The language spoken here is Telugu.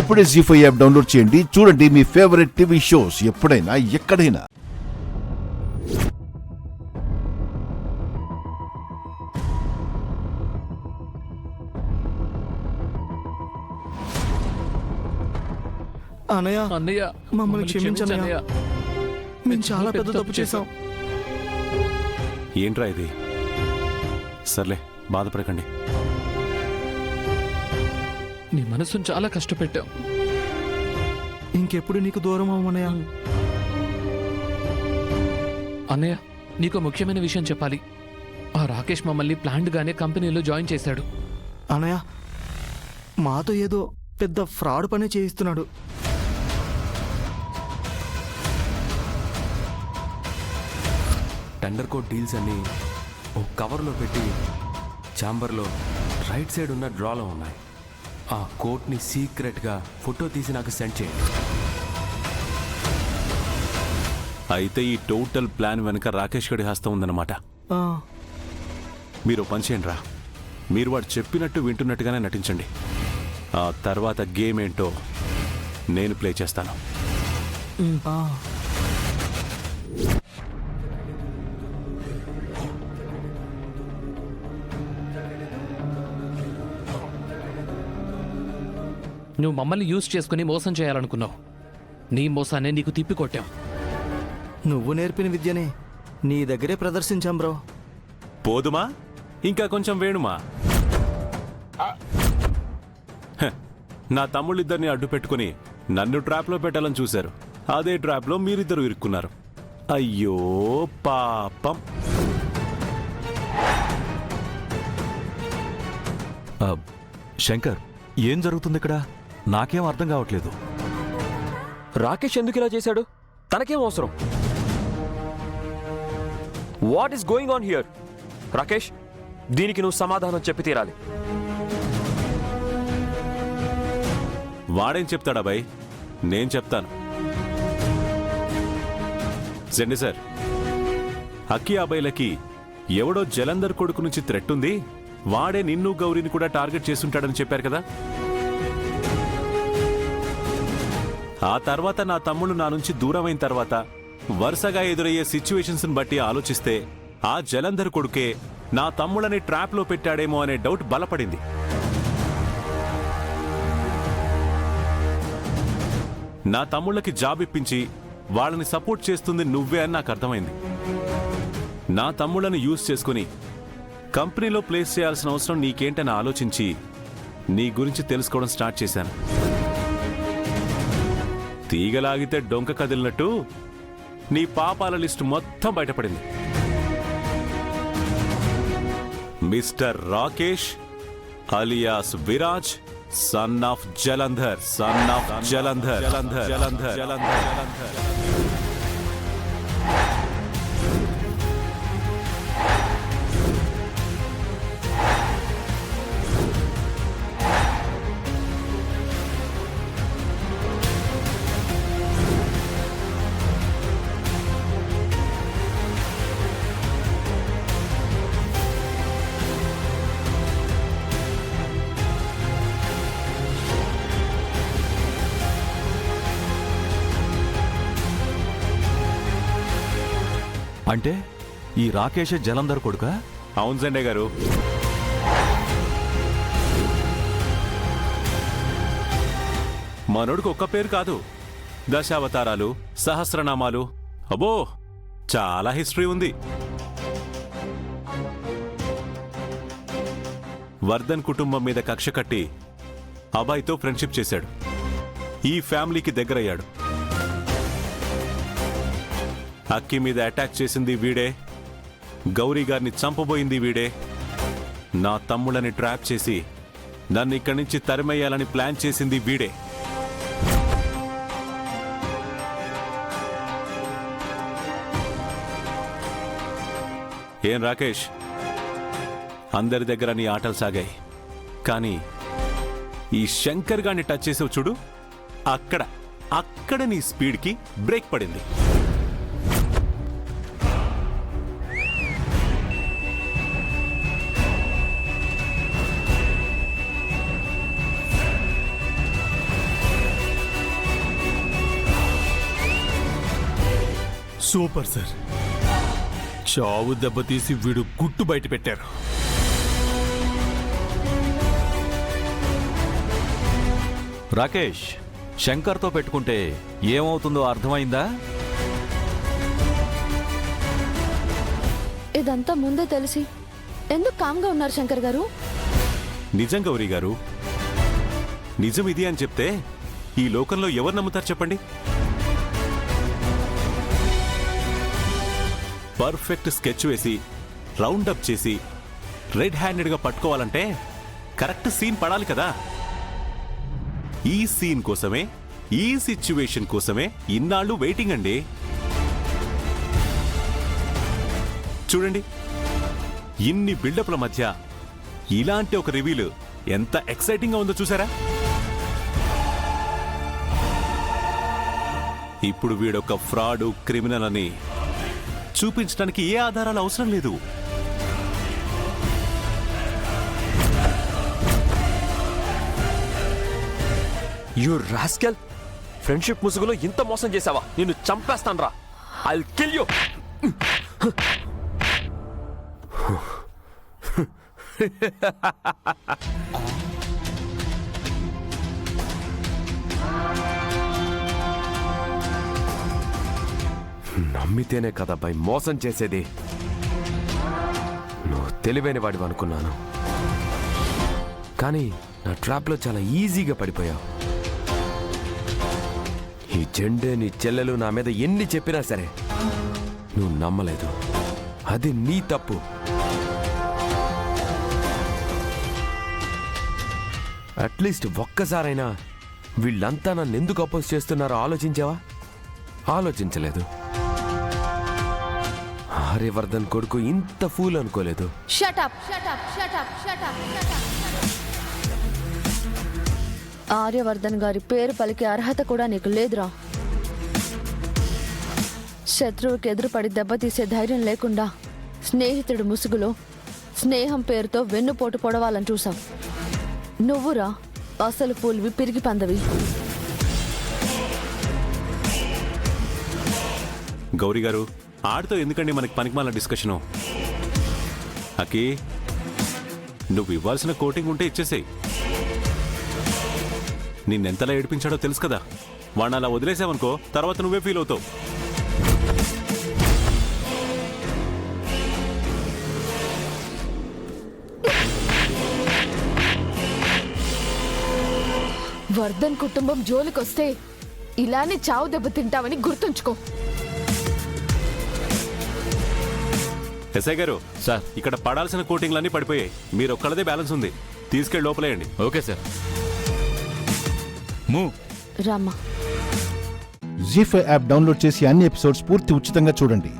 ఇప్పుడే జీ5 యాప్ డౌన్లోడ్ చేయండి. చూడండి మీ ఫేవరెట్ టీవీ షోస్ ఎప్పుడైనా ఎక్కడైనా. అన్నయ్య అన్నయ్య మమ్మల్ని క్షమించన్నయ్య. మేము చాలా పెద్ద తప్పు చేశాం. ఏంట్రా ఇది? సర్లే, బాధపడకండి. నీ మనసును చాలా కష్టపెట్టాం. ఇంకెప్పుడు నీకు దూరం అవ్వనయ్య. అన్నయ్య, నీకు ముఖ్యమైన విషయం చెప్పాలి. ఆ రాకేష్ మమ్మల్ని ప్లాంట్ గానే కంపెనీలో జాయిన్ చేశాడు. అన్నయ్య, మాతో ఏదో పెద్ద ఫ్రాడ్ పని చేయిస్తున్నాడు. టెండర్ కోడ్ డీల్స్ అన్ని ఓ కవర్లో పెట్టి ఛాంబర్లో రైట్ సైడ్ ఉన్న డ్రాలో ఉన్నాయి. ఆ కోట్ని సీక్రెట్గా ఫోటో తీసి నాకు సెండ్ చేయండి. అయితే ఈ టోటల్ ప్లాన్ వెనుక రాకేష్ గడి హస్తం ఉందన్నమాట. మీరు పని చేయండి రా. మీరు వాడు చెప్పినట్టు వింటున్నట్టుగానే నటించండి. ఆ తర్వాత గేమ్ ఏంటో నేను ప్లే చేస్తాను. నువ్వు మమ్మల్ని యూజ్ చేసుకుని మోసం చేయాలనుకున్నావు. నీ మోసాన్ని నీకు తిప్పికొట్టాం. నువ్వు నేర్పిన విద్యనే నీ దగ్గరే ప్రదర్శించాం బ్రో. పోదుమా? ఇంకా కొంచెం వేణుమా? నా తమ్ముళ్ళిద్దరిని అడ్డు పెట్టుకుని నన్ను ట్రాప్లో పెట్టాలని చూశారు. అదే ట్రాప్లో మీరిద్దరు ఇరుక్కున్నారు. అయ్యో పాపం. శంకర్, ఏం జరుగుతుంది ఇక్కడ? నాకేం అర్థం కావట్లేదు. రాకేష్ ఎందుకు ఇలా చేశాడు? తనకేం అవసరం? What is going on here? Rakesh, దీనికి నువ్వు సమాధానం చెప్పి తీరాలి. వాడేం చెప్తాడా బాయ్? నేను చెప్తాను. జెండి సార్, అక్కి అబ్బాయిలకి ఎవడో జలంధర్ కొడుకు నుంచి థ్రెట్ ఉంది, వాడే నిన్ను గౌరీని కూడా టార్గెట్ చేస్తుంటాడని చెప్పారు కదా. ఆ తర్వాత నా తమ్ముడు నా నుంచి దూరమైన తర్వాత వరుసగా ఎదురయ్యే సిచ్యువేషన్స్ బట్టి ఆలోచిస్తే ఆ జలంధర్ కొడుకే నా తమ్ముళ్ళని ట్రాప్లో పెట్టాడేమో అనే డౌట్ బలపడింది. నా తమ్ముళ్ళకి జాబ్ ఇప్పించి వాళ్ళని సపోర్ట్ చేస్తుంది నువ్వే అని నాకు అర్థమైంది. నా తమ్ముళ్ళని యూజ్ చేసుకుని కంపెనీలో ప్లేస్ చేయాల్సిన అవసరం నీకేంటని ఆలోచించి నీ గురించి తెలుసుకోవడం స్టార్ట్ చేశాను. తీగలాగితే డొంక కదిలినట్టు నీ పాపాల లిస్టు మొత్తం బయటపడింది. Mister Rakesh alias Viraj, son of Jalandhar, son of Jalandhar, Jalandhar, Jalandhar, Jalandhar. అంటే ఈ రాకేష్ జలంధర్ కొడుకా? అవును సండే గారు. మనోడికి ఒక్క పేరు కాదు, దశావతారాలు, సహస్రనామాలు, అబ్బో చాలా హిస్టరీ ఉంది. వర్ధన్ కుటుంబం మీద కక్ష కట్టి అబాయ్తో ఫ్రెండ్షిప్ చేశాడు. ఈ ఫ్యామిలీకి దగ్గరయ్యాడు. అక్కి మీద అటాక్ చేసింది వీడే, గౌరీ గారిని చంపబోయింది వీడే, నా తమ్ముళ్ళని ట్రాప్ చేసి నన్ను ఇక్కడి నుంచి తరిమేయాలని ప్లాన్ చేసింది వీడే. ఏం రాకేష్, అందరి దగ్గర నీ ఆటలు సాగాయి, కానీ ఈ శంకర్ గారిని టచ్ చేసావు చూడు, అక్కడ నీ స్పీడ్కి బ్రేక్ పడింది. Super sir. చావు దెబ్బతీసి వీడు గుట్టు బయట పెట్టారు. రాకేష్, శంకర్తో పెట్టుకుంటే ఏమవుతుందో అర్థమైందా? ఇదంతా ముందే తెలిసి ఎందుకు కామ్గా ఉన్నారు శంకర్ గారు? నిజం గౌరీ గారు, నిజం ఇది అని చెప్తే ఈ లోకంలో ఎవరు నమ్ముతారు చెప్పండి? పర్ఫెక్ట్ స్కెచ్ వేసి రౌండప్ చేసి రెడ్ హ్యాండెడ్గా పట్టుకోవాలంటే కరెక్ట్ సీన్ పడాలి కదా. ఈ సీన్ కోసమే, ఈ సిచ్యువేషన్ కోసమే ఇన్నాళ్ళు వెయిటింగ్ అండి. చూడండి, ఇన్ని బిల్డప్ల మధ్య ఇలాంటి ఒక రివీల్ ఎంత ఎక్సైటింగ్ గా ఉందో చూసారా? ఇప్పుడు వీడొక ఫ్రాడ్, క్రిమినల్ అని చూపించడానికి ఏ ఆధారాలు అవసరం లేదు. యు రాస్కెల్, ఫ్రెండ్షిప్ ముసుగులో ఇంత మోసం చేసావా? నిన్ను చంపేస్తాను రా. I kill you. నమ్మితేనే కదా బై మోసం చేసేది. నువ్వు తెలివైన వాడివి అనుకున్నాను, కానీ నా ట్రాప్లో చాలా ఈజీగా పడిపోయావు. ఈ జెండే నీ చెల్లెలు నా మీద ఎన్ని చెప్పినా సరే నువ్వు నమ్మలేదు. అది నీ తప్పు. అట్లీస్ట్ ఒక్కసారైనా వీళ్ళంతా నన్ను ఎందుకు అపోజ్ చేస్తున్నారో ఆలోచించావా? ఆలోచించలేదు. ఆర్యవర్ధన్ కొడుకు ఇంత ఫూల్ అనుకోలేదు. Shut up, shut up, shut up, shut up, shut up. Aryavardhan గారి పేరు పలికే అర్హత కూడా నీకు లేదురా. శత్రువుకి ఎదురుపడి దెబ్బతీసే ధైర్యం లేకుండా స్నేహితుడి ముసుగులో స్నేహం పేరుతో వెన్నుపోటు పొడవాలని చూసావు. నువ్వురా అసలు పూల్వి, పిరిగి పందవి. గౌరీ గారు, ఆడితో ఎందుకండి మనకి పనికిమాల డిస్కషను? అకి, నువ్వు ఇవ్వాల్సిన కోటింగ్ ఉంటే ఇచ్చేసేయి. నిన్నెంతలా ఏడిపించాడో తెలుసు కదా. వాడిని అలా వదిలేసావనుకో, తర్వాత నువ్వే ఫీల్ అవుతావు. వర్ధన్ కుటుంబం జోలికొస్తే ఇలానే చావు దెబ్బ తింటావని గుర్తుంచుకో. ఎస్ఐ గారు, సార్, ఇక్కడ పడాల్సిన కోటింగ్లన్నీ పడిపోయాయి. మీరు ఒక్కళ్ళదే బ్యాలెన్స్ ఉంది. తీసుకెళ్ళి లోపలేయండి. Okay sir. మూవ్. రామ్మా. జీ5 యాప్ డౌన్లోడ్ చేసి అన్ని ఎపిసోడ్స్ పూర్తి ఉచితంగా చూడండి.